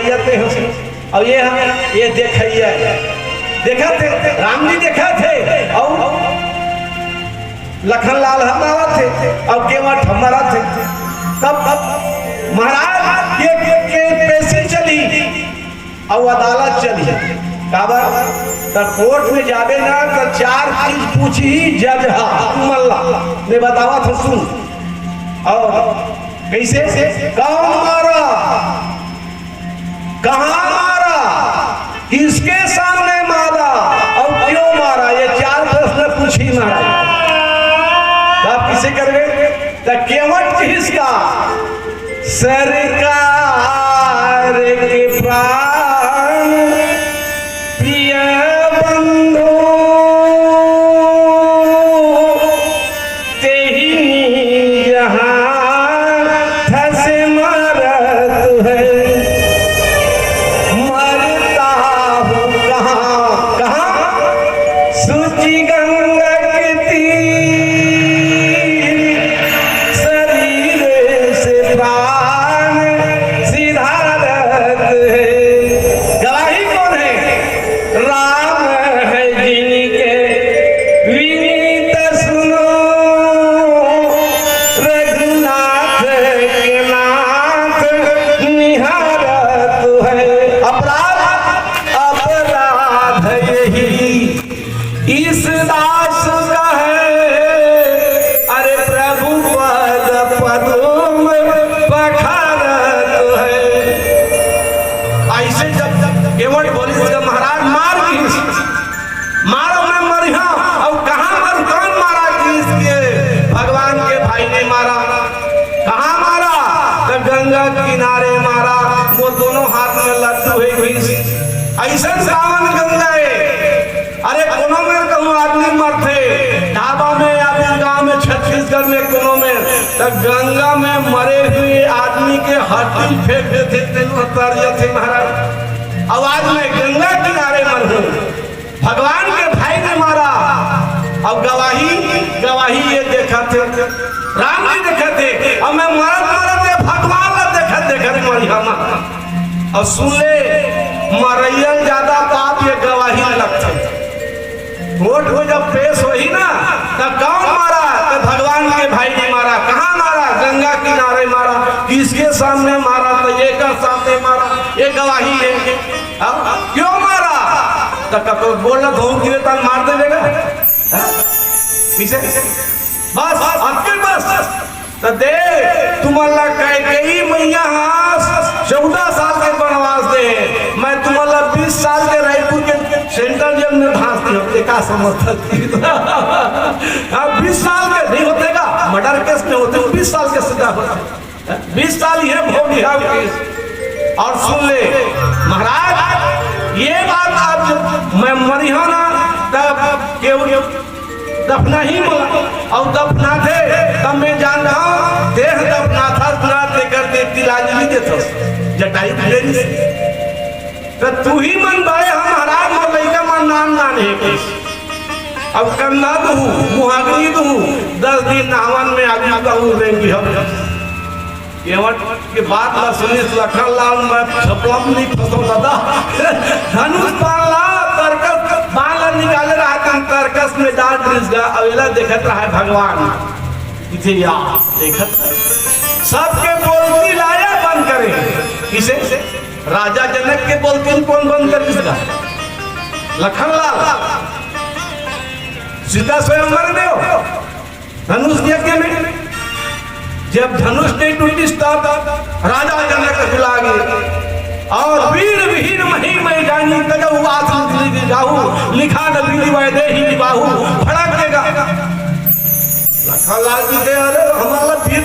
अब ये देखिए देखा थे राम जी देखा थे और लखनलाल हमारा थे और केवट हमारा थे। तब महाराज ये पेशी चली और अदालत चली तब कोर्ट में जावे ना तो चार चीज पूछी जज मल्ला ने बतावा था सुन और कैसे कौन मारा कहाँ मारा किसके सामने मारा और क्यों मारा ये चार प्रश्न पूछी महाराज। आप किसे करोगे तो केवट किसका सरकार के प्राण प्रिय बंधु तेहि जहां धस मरत है मरता हूँ कहाँ कहाँ सूची गंगा के तीर शरीर से प्राण सिधारत है। गवाही कौन है राम है जिनके विनीत सुनो रघुनाथ के नाथ निहारत है। अपराध अपराध यही इस दास का है अरे प्रभु पद पदों में पखारत है। ऐसे जब केवट बोली महाराज मार किस मारो मैं मरिया और कहाँ मर कौन मारा किस के भगवान के भाई ने मारा कहाँ मारा तो गंगा किनारे मारा वो दोनों हाथ में लड्डू है घिस ऐसा सावन गंगा है। अरे कोनो में कहूँ आदमी मरते ढाबा में या गाँव में छत्तीसगढ़ में कोनो में तो गंगा में मरे हुए आदमी के हड्डी फेंक देते थे महाराज। आवाज में गंगा किनारे मर हूँ भगवान के भाई ने मारा अब गवाही ये देखा थे राम जी देखा थे अब मैं मरत भगवान देखा मरिया और सुन ले मरैयल ज्यादा बात ये गवाही लगते कोर्ट में जब पेश हुई ना तब कौन मारा तो भगवान के भाई ने मारा कहाँ मारा गंगा किनारे मारा किसके सामने मारा तो ये का सामने मारा ये गवाही है। क्यों मारा तो कब बोला धोख गिरे तब मार देगा किसे बस आपके बस तो दे तुम्हारा कई मैया 14 साल के वनवास दे मैं तुम्हारा 20 साल के रायपुर के सेंट्रल जेल में धांस दी का समर्थक 20 साल के नहीं होते का मर्डर केस में होते 20 साल के सजा होते 20 साल ये भोग लिया और सुन ले महाराज ये बात आप जब मैं मरिया ना तब केवल दफना ही और दफना थे तब मैं जान रहा हूँ देह दफना था करते तिलांजलि देते जटाई ले तो तू ही मन भाई हमारा लड़का मन नाम नाने अब कन्ना दू मुहागरी दू 10 दिन नावन में आगे कहूँ लेंगे हम केवट के बात ना सुनी लखनलाल में छपलम नहीं फंसो दादा धनुष पाला तर्कस बाला निकाले रहा कम तर्कस में डाल गा अवेला देखत रहा भगवान इसे या देखत सबके बोलती लाया बंद करे किसे राजा जनक के बोलती कौन बंद कर किसका लखनलाल सीता स्वयंवर में हो धनुष यज्ञ में जब धनुष नहीं टूटी तब राजा जनक बुला गए और वीर विहीन मही में जानी तजहु आसन जाहु लिखा नबी वैदेही बाहु भड़केगा लखनलाल जी के अरे हमारा वीर